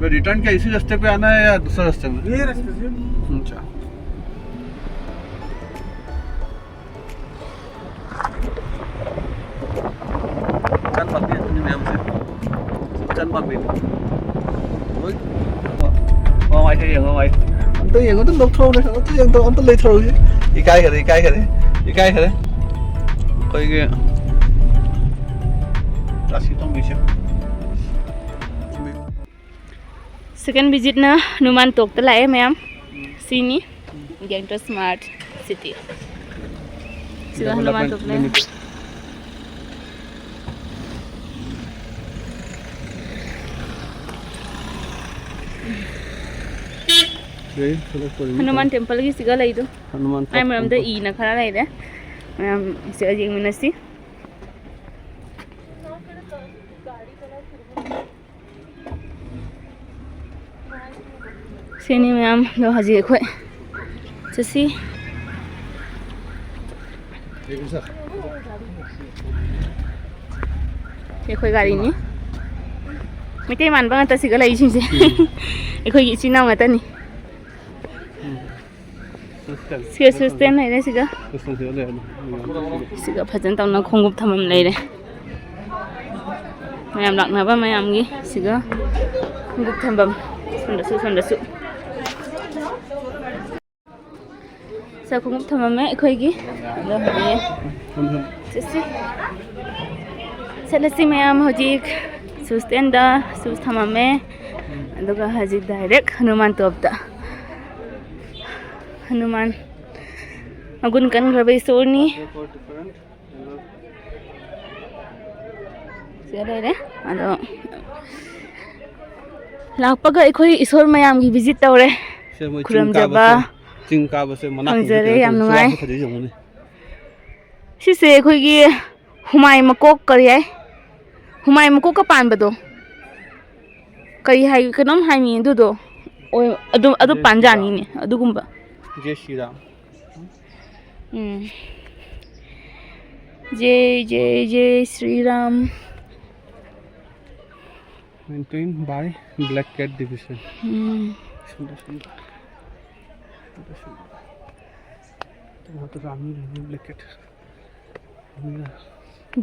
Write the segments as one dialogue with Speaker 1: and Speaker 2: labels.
Speaker 1: Return क्या इसी रास्ते पे आना है या दूसरे रास्ते में?
Speaker 2: ये रास्ते से।
Speaker 1: अच्छा। चल पक गया तुमने नाम से। चल पक गया। ओ ngoài thì ngoài. Anh tôi hiện có tức lục thâu này, anh tôi lấy thâu chứ. Đi cái đấy. Coi kìa. Kasih tong bisa.
Speaker 3: Second visit na Hanuman Tok ta lae ma'am. Sini Gangtok Smart City. Sila Hanuman Tok na. Hanuman Temple ki siga lai do.
Speaker 1: Hanuman.
Speaker 3: Ai ma'am da I na khara lai de. Ma'am siga jeng minasi. Sini ma'am do haji khoi. Chasi. Ke khoi gari ni. Mitai man bang ta siga lai chin se. E khoi gi chin naw ngata ni. Siga sustain lai de siga. Siga phajan taw na khongup thamam lai de. Mayam lakna ba mayam gi siga khongup thambam. Sonda su. Sa khongup thamam e khoi gi. Lo haji. Chasi. Selasi mayam hojik sustain da sus thamam e. Aduga haji direct Hanuman Top da. Hanuman Agun kan grabe sorni. Siya de. Ado lakpaga ekhoi isor mayam gi visit tawre. Khuram jaba
Speaker 1: चिंग का बस मना
Speaker 3: खंजरे याम नुंगाई सिसे एखोई gi हुमाई मकोक करी है हुमाई मकोक का पानबदो कई high कनम high मी दुदो ओ अदु पांजानी ने अदुगुंबा
Speaker 1: जय श्री राम
Speaker 3: जय Shri Ram
Speaker 1: maintain by black cat division Sundar तो रामी रहने ब्लैक कैट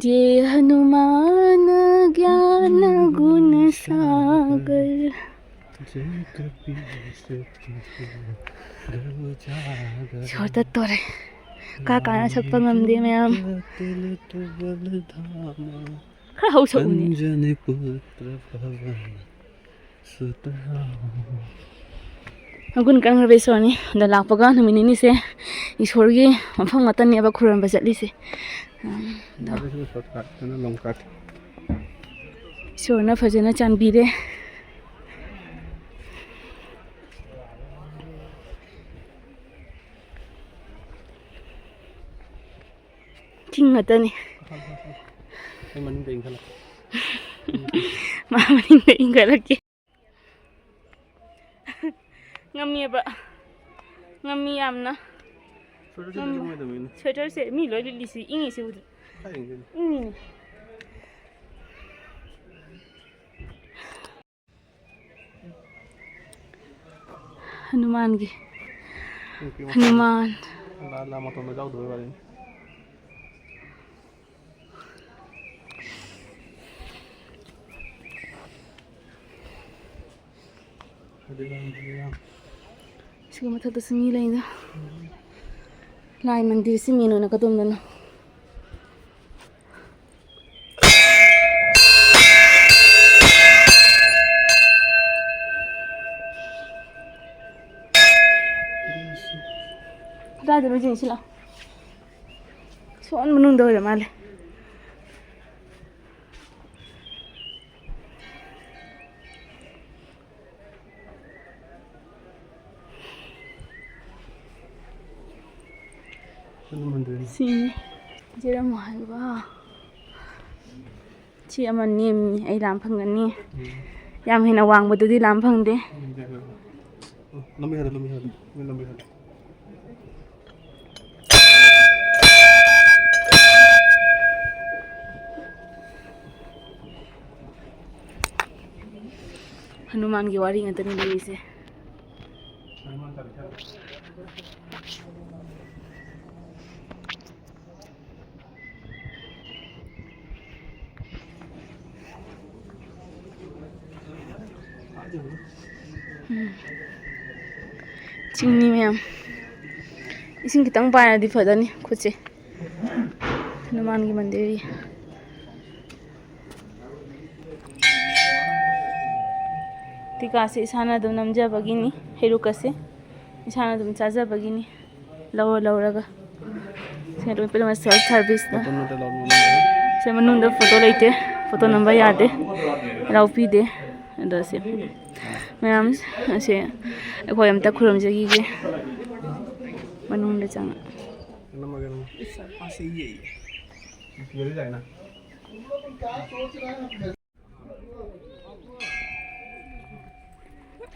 Speaker 3: जय हनुमान ज्ञान गुण सागर छोटा तोरे का गाना सकपा ngамदे मैम खरा हौ SAUNI अगुन kan rabe soni da lakpaga numini ni se isorgi mafam ngatan ne ba khuram ba jatli se
Speaker 1: shortcut ना long cut
Speaker 3: sorna phajana chanbire ting ngatan ni
Speaker 1: मन देंग खला
Speaker 3: mamaning na ingalaki ngami ba ngami amna sweater se mi lo li si ingi se ud ingi Hanuman gi Hanuman
Speaker 1: ला मत में जाओ दो बार
Speaker 3: Sige mathata simi lai da lai mandir simi no na kadom na da da rojin sila son munung da male sim jera mo hai ba chi ama nim ai lam phangani yam hena wang ba du di lam phang de
Speaker 1: लंबी है
Speaker 3: हनुमान की वारी ngata ni se चिंगनी ma'am इसिंग खितंग पाना दी फदनी खुद से हनुमान की मंदिर ही टीका से इसाना दम नमजबगिनी हेरुक से इसाना दम चाजबगिनी लौरगा से दम पे सेल्फ सर्विस ना से मनुंग फोटो लेते फोटो नंबर यादे राउपी दे से मैम से अखोय अमता खुरमजगी के मनुंग चंग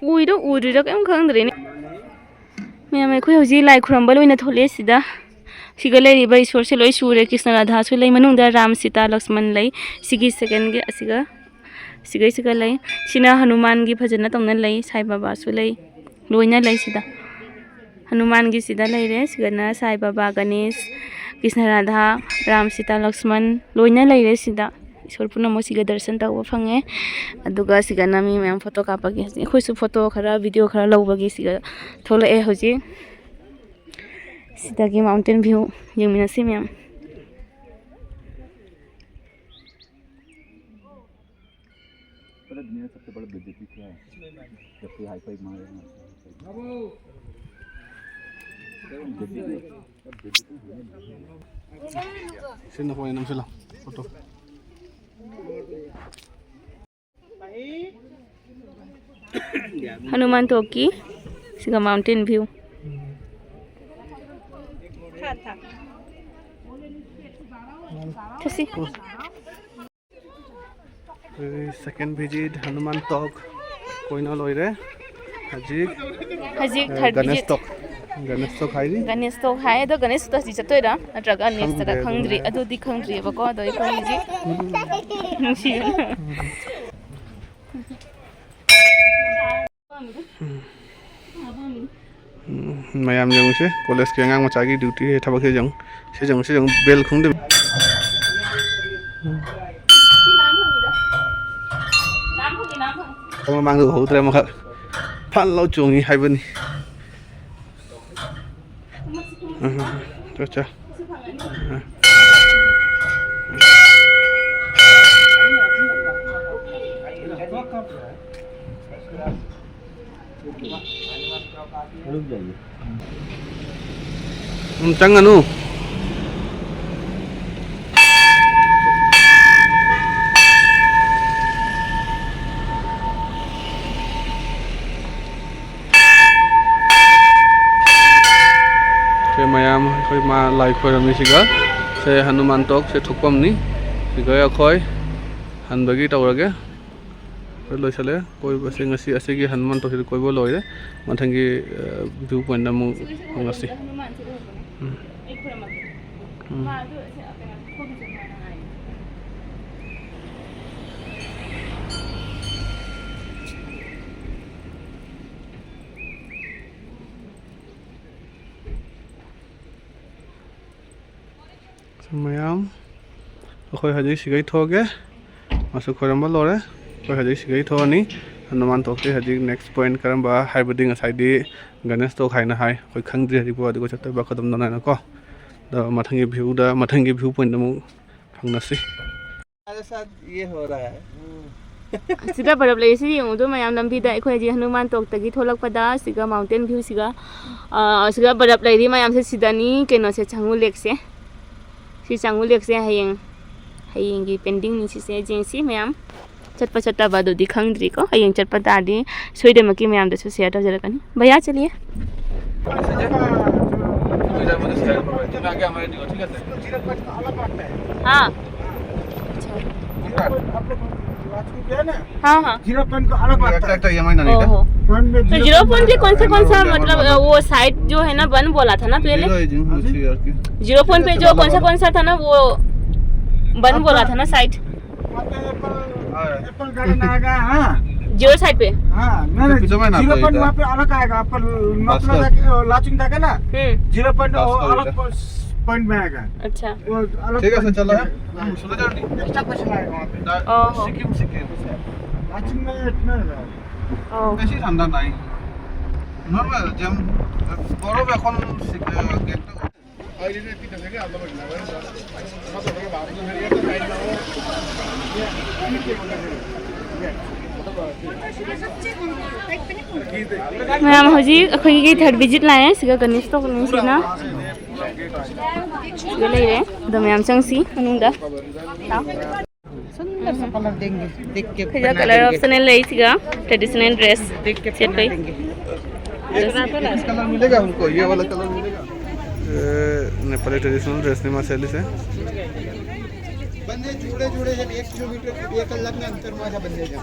Speaker 3: उइरो उइरो केम खंद्रेने मैम अखोय हजि लाई खुरमबा लोइना थोले सिदा सिगा लेरिबा ईश्वर से लोई सूर्य कृष्ण राधा सु लई मनुंग राम सीता लक्ष्मण लई सिगी सेकंड के असिगा सिगै सिगा लई सिना हनुमान की फजना तंगना लई साई बाबा सु लई लोइना लई सिदा हनुमान की सिदा लई रे सिगना साई बाबा गणेश कृष्ण राधा राम सीता लक्ष्मण लोइना लई रे सिदा ईश्वर पुनमो सिगा दर्शन तव fungi अदुगा सिगना me ma'am photo कापगे खोइसु photo खरा वीडियो खरा लौबगे सिगा थोले ए होजि सिदा की माउंटेन व्यू यमिनसी मैम
Speaker 2: सबसे बड़ा बीजेपी क्या है जबकि हाई फाई मांग रहे हैं फोटो
Speaker 3: हनुमान टोकी सिगा mountain view
Speaker 1: second visit Hanuman Tok कोइना लोइरे हजिक
Speaker 3: थर्ड विजिट
Speaker 1: गणेश टॉक हाइरी
Speaker 3: गणेश टॉक हाय दो गणेश तो सि चतोइरा नत्रगा नेक्स्ट दा खंग्री अदुदी खंग्री बको अदो कोइजी नुसी
Speaker 1: मैम जंग से कॉलेज के अंगांग मचागी ड्यूटी थबक से जंग bell खुंदे mang được hữu tụi em phan lâu chuồng như hai bên cho cho trắng anh u ma'am अखोई मा लाई खोरमनी सिगा से हनुमान टॉक से थुकपमनी सिगा अखोई हनबगी तौरगे लोइसले कोई बसे ngasi asigi हनुमान टॉक से कोइबो लोइरे मथंगी व्यू पॉइंट मु ngasi मैम अखोई हजी सिगै थोगे मासु खोरमबा लोरे अखोई हजी सिगै थोनी हनुमान टॉक हजी नेक्स्ट पॉइंट करमबा हाइबदी ngसाइदी गणेश टॉक हाइना हाय अखोई खंगद्रि हजी बो अदुगो चतबा खदम दना को द मथंगी व्यू पॉइंट मु फंगनसी अरे साथ ये हो रहा है
Speaker 3: सिगा बरब ले सि यंग दो मैम लंबी दा अखोई हजी हनुमान टॉक तगी थोलक पदा सिगा माउंटेन व्यू सिगा बरब लेरी मैम से सिदानी केनो से छंगु लेक से सी चंगु लेक से हयेंग की पेंडिंग नि से जेंसी मैम चटपा चट्टा बादो दि खंगद्रि को हयेंग चटपा तादि सोइदमकी मैम दसु शेयर तजरकनी भैया चलिए हाँ हाँ हाँ
Speaker 2: 0 पॉइंट को अलग बात है ये मायना नहीं
Speaker 3: था तो 0 पॉइंट के कौन सा मतलब वो साइट जो है ना वन बोला था ना पहले 0 पॉइंट पे जो कौन सा था ना वो वन बोला था ना साइट
Speaker 2: एप्पल गार्डन आएगा हाँ
Speaker 3: जोर साइड पे।
Speaker 4: हाँ नहीं
Speaker 1: जो मैं नाप
Speaker 4: 0 पॉइंट
Speaker 1: देता।
Speaker 4: वहाँ पे अलग आएगा पर
Speaker 1: बस
Speaker 4: लाचिंग तक है ना 0 पॉइंट
Speaker 1: बस कर
Speaker 4: अलग पॉइंट में आएगा
Speaker 3: अच्छा
Speaker 4: वो अलग
Speaker 1: ठीक है
Speaker 4: point
Speaker 1: सर चलो है
Speaker 4: हाँ,
Speaker 1: सुनो जानी
Speaker 4: एक्स्ट्रा पैसा आएगा वहाँ पे
Speaker 3: ओहो।
Speaker 1: सिक्किम
Speaker 4: लाचिंग में इतना है।
Speaker 3: ओ
Speaker 1: বেশি ঠান্ডা নাই নর্মাল যেমন বরফ এখন
Speaker 3: मैम हजी अखोई थर्ड विजिट लाए सिगा गणेश तो सिना सिगा ले रे द मैम चंगसी अनुंदा
Speaker 5: सुंदर सा कलर देंगे देख के
Speaker 3: खजा कलर ऑप्शनल ले सिगा ट्रेडिशनल ड्रेस
Speaker 5: देख के
Speaker 3: सेट पे
Speaker 1: कलर मिलेगा हमको ये वाला कलर मिलेगा नेपाली ट्रेडिशनल ड्रेस में मसाले से
Speaker 4: बंदे जुड़े जुड़े जब 1 किलोमीटर 1 कलाक में अंतर माझा बंदे जा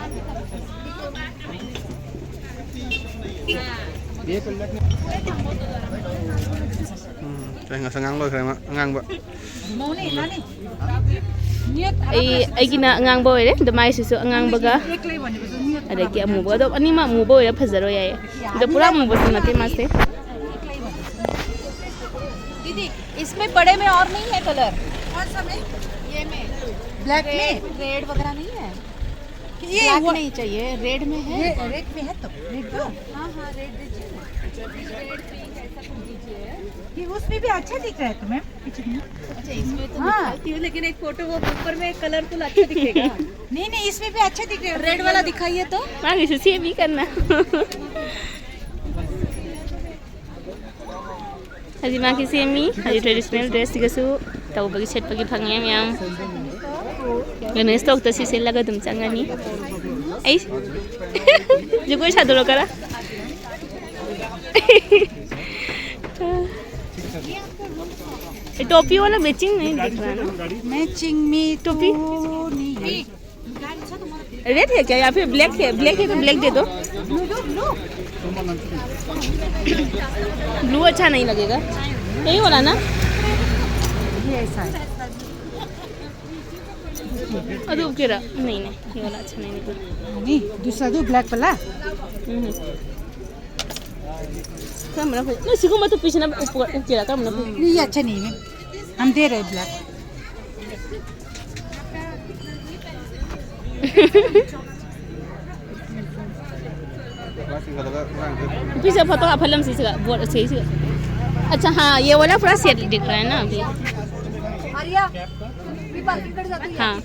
Speaker 4: 1 कलाक में
Speaker 1: nggak sengang loh saya ngang mbak
Speaker 3: ai gina ngang boy re the mai su ngang baga ada ki amu baga do ani ma mu boy phazaro yaye the pura mu bas nate maste
Speaker 6: दीदी इसमें बड़े में और नहीं है colour कौन सा में ये में ब्लैक में रेड वगैरह नहीं है ये ब्लैक नहीं चाहिए रेड में है ये रेड में है तो रेड का हाँ हाँ रेड दीजिए रेड पिंक ऐसा कुछ दीजिए
Speaker 5: ये उसमें भी अच्छा दिख रहा है तुम्हें
Speaker 6: अच्छा इसमें तो दिखाती हूँ लेकिन एक फोटो वो ऊपर में कलरफुल अच्छा दिखेगा
Speaker 5: नहीं नहीं इसमें भी अच्छा दिख रहा है
Speaker 6: रेड वाला दिखाइए तो
Speaker 3: maa kisu si bi karna haji ma kisi mi haji traditional dress tiga su tau bagi set pagi phangye yang ganesh tok ta si se laga dum changani ai jugoi sadolo kara टोपी वाला matching नहीं दिख रहा ना
Speaker 5: matching में
Speaker 3: टोपी
Speaker 5: नहीं
Speaker 3: red है क्या या फिर ब्लैक है तो ब्लैक दे दो ब्लू अच्छा नहीं लगेगा यही वाला ना
Speaker 5: ये ऐसा है
Speaker 3: अरे उकेरा नहीं ये वाला अच्छा नहीं निकला
Speaker 5: नहीं दूसरा दो ब्लैक वाला
Speaker 3: कम ना नहीं सिको मत पीछे ना उकेरा कम ना
Speaker 5: ये अच्छा नहीं है हम दे रहे ब्लैक
Speaker 3: पीछे फोटो आप फिल्म से बोर्ड से अच्छा हाँ ये वाला पूरा सेट दिख रहा है ना अभी
Speaker 6: आर्या भी पार्किंग कर जाती है
Speaker 3: हाँ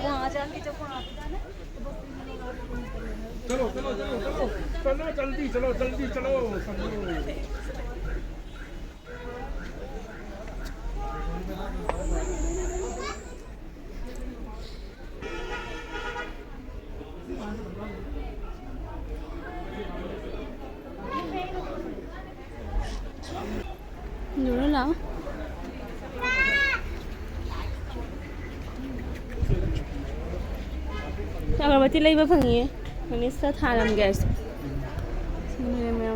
Speaker 6: वहाँ जाके जब वहाँ आते जाना
Speaker 3: dulu lah अगरबत्ती लईबा फंगिए मैंने इसका थालम गैस मेरे में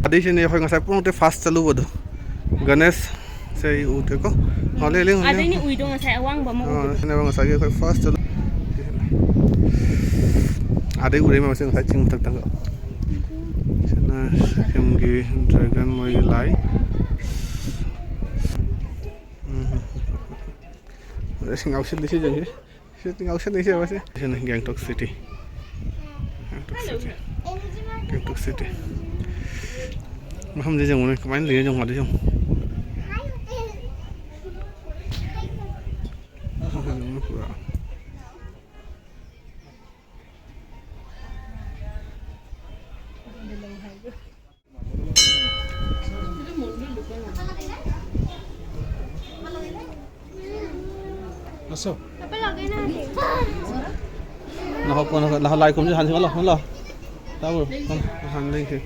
Speaker 1: Tadi sini aku nggak pun udah fast celu bodoh. Ganesh saya udah kok. Oleh leh.
Speaker 3: ada ini uidong saya awang ba mo
Speaker 1: Sini bang saya kayak fast celu. Ada udah masih nggak cing tak tangga. Sana kemgi dragon mau lai. Nggak usah di sini jadi. Nggak usah di sini apa sih? Sini Gangtok City. Gangtok City. Không dễ dàng này, cái máy gì trong hoạt đi không?
Speaker 4: Masuk.
Speaker 1: nó còn là lại cũng như hắn thì nó là tao rồi con hắn lên thì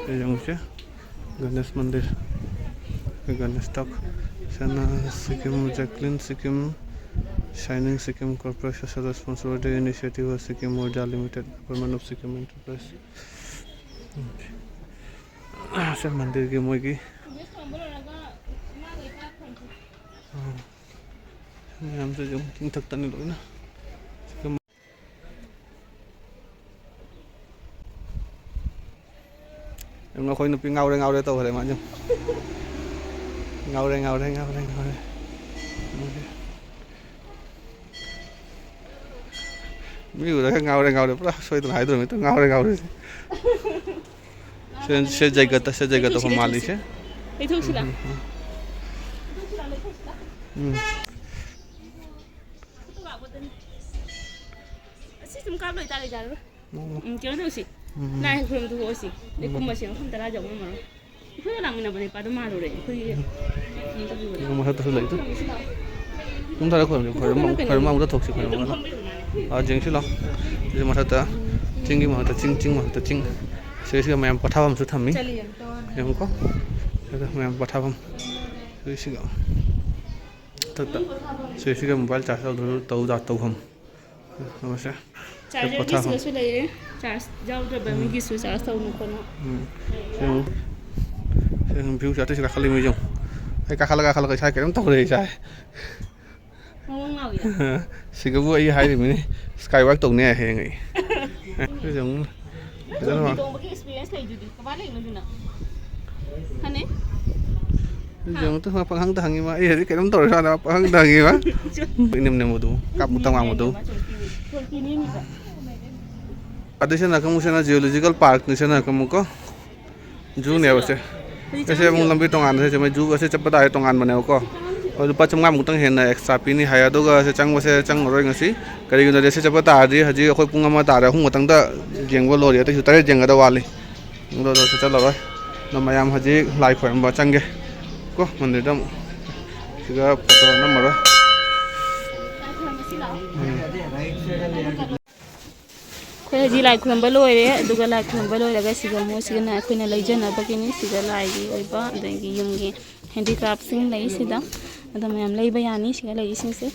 Speaker 1: đây giống chứ Ganesh Mandir Ganesh Talk sana Sikkim Jacqueline Sikkim Shining Sikkim Corporate Social Responsibility Initiative of Sikkim Urja Limited Government of Sikkim Enterprise से मंदिर की मोई की हमसे जो तीन तक तनी लोग ना em nó khôi nó bị ngầu đây tàu mà chứ ngầu đây ví dụ đấy ngầu đây xoay từ hai từ ngầu đây sẽ dây gật không mali sẽ
Speaker 3: Đi thuốc xí là System cáp lời ta lời ra rồi Kira tu sih Nah kurang tu sih Dia kumbas yang kan terajak mana Itu yang mana benda pada malu deh
Speaker 1: Itu masa tu lagi tu chúng ta đã khởi mong rất thuộc sự khởi mong đó chính chứ lo thì mà thật chính cái mà thật chính sẽ mà em bắt thao sự thẩm mỹ em không có mà em bắt thao cái sự thật sẽ cái mobile charge tàu không nó sẽ
Speaker 3: Charger di sini sudah ya charge jauh dah bagi susah tahu nukan
Speaker 1: xem view charge sẽ khali mấy dùng hay cả khali cái sai cái tàu này sai sự cái vui hay thì mình skywalk tụng này hay nghĩ cái giống cái đó
Speaker 3: Itu bagi experience lagi jadi kebalik nanti nak Kan eh
Speaker 1: Jangan tu apa hang dah hang ma. Eh, kita mentor sana apa hang dah hang ma. Ini modu. Kap utang ang modu. Ada sana kamu sana geological park ni sana kamu ko. Zoo ni apa sih? Kasi mong lambi tongan sa may zoo kasi cepat ay tongan mana ko. और lupa cuma mutang henna extra pini haya do ga se chang wase chang roi ngasi kari guna se chapa ta ri haji khoi punga ma ta ra hung mutang da jengbo lo ri ta tare jeng da wali do se chala roi na mayam haji lai khoi ba chang ge ko mandir dam siga photo na maro
Speaker 3: khoi ji lai khuramba loire aduga lai khuramba loire ga siga mo siga na khoina leijana bakini siga lai gi oiba dangi yumgi handicraft sing lai sida ada mayam lei bayani siga lai sing se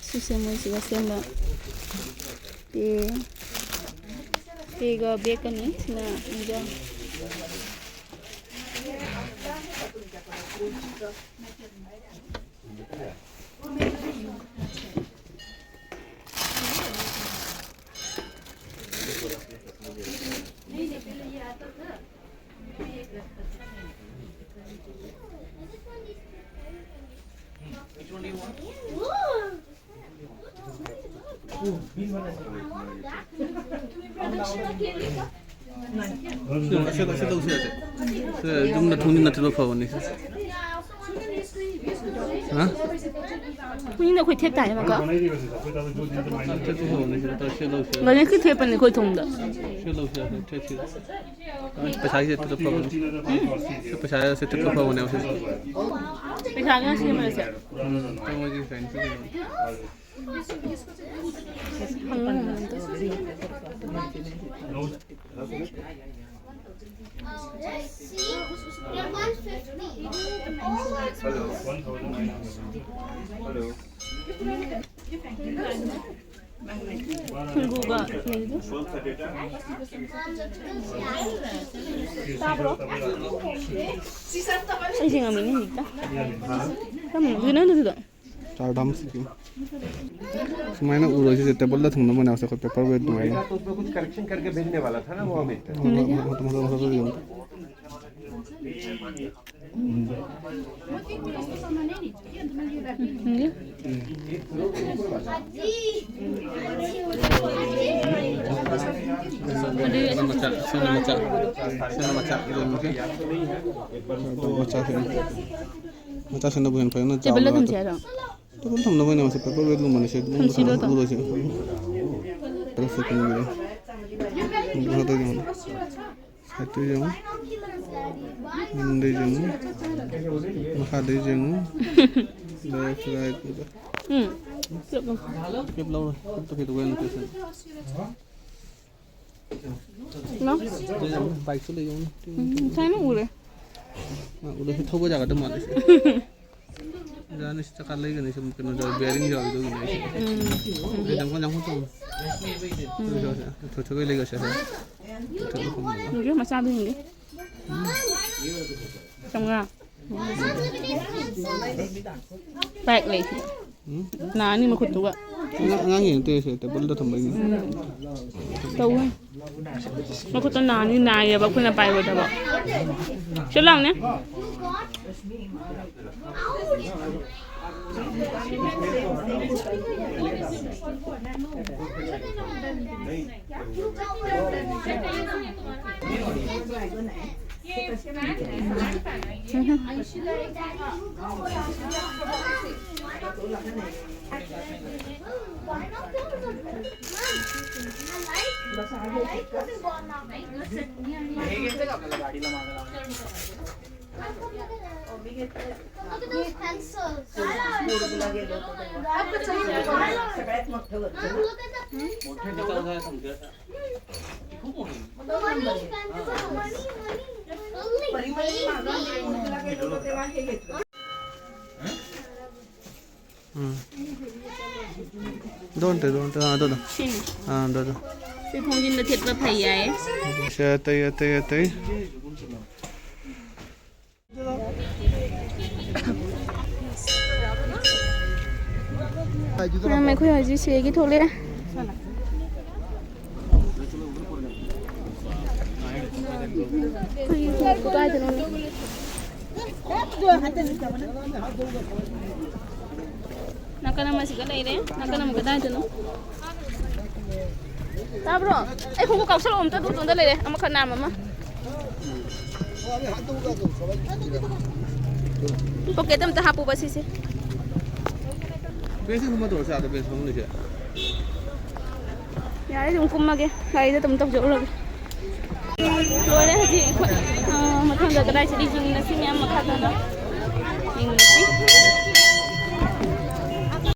Speaker 3: susah siga semba tiga bacon ni sina injang Jumlah thuni nanti lo kau ni. Hah? Punya nak kau tiap tanya maka.
Speaker 1: Nanti tu kau ni kita selo selo.
Speaker 3: Mana kau tiap ni kau tunggu.
Speaker 1: Selo selo, selo. Pesai se tu kau ni. Pesai se tu kau ni macam.
Speaker 3: Pesai kan sih mana sih?
Speaker 1: Kamu lagi fancy.
Speaker 3: Tunggu ba? Ay, sing amin ni kita. Kamu guna tu tu.
Speaker 1: Char dam sikim. Semua na uroi se table la thungna mana se paper weight duai.
Speaker 7: तो उसमें कुछ correction करके भेजने वाला था ना वो हमें
Speaker 1: Macam sana bukan pernah.
Speaker 3: Coba lihat macam
Speaker 1: तो कौन थमना बना से पेपर वेट लूँ से
Speaker 3: थमसिलो तो।
Speaker 1: उधर से तरफ से कहीं मिले उधर तो जाऊँ साथ ही जाऊँ मंदिर जाऊँ महादेव जाऊँ लेफ्ट राइट उधर केप लाओ तो फिर वो लोकेशन
Speaker 3: nó
Speaker 1: बाइक से ले जाऊँ
Speaker 3: thấy nó udah
Speaker 1: udah itu gue jaga depan sih jangan sih cakap lagi nih mungkin udah bearing jauh itu gini jangan tuh coba lagi sih
Speaker 3: Người mà sao bên gì? Trong ra. Bạc này. Nà nhưng mà khụt tụ ạ.
Speaker 1: ngang nhìn tê sẽ tập bớt thầm bình.
Speaker 3: Tụ ấy. Nó khụt nà như này à, bác khuyên là bài rồi đó. Chút lòng nhé.
Speaker 1: Don't ada.
Speaker 3: Sini.
Speaker 1: Ada.
Speaker 3: Thì thông tin là thiệt và phải ấy.
Speaker 1: Sẽ tay.
Speaker 3: Mày khuyên hỏi gì xí cái thôi lên. Có ai thì nó. Naka naman si Galay rin. Naka naman gadaan dyan, no? Ta bro, ay kung kukaw sa loob, doon dali rin. Ang makanama ma. Okay, tam tahapo ba sisi?
Speaker 1: Basic cuma terus ada basic kamu nih.
Speaker 3: Yari yung kumage. Kaya ito tam jo lagi. Lola haji mathang da gadai si dijing na sinya makata na. Ingsi.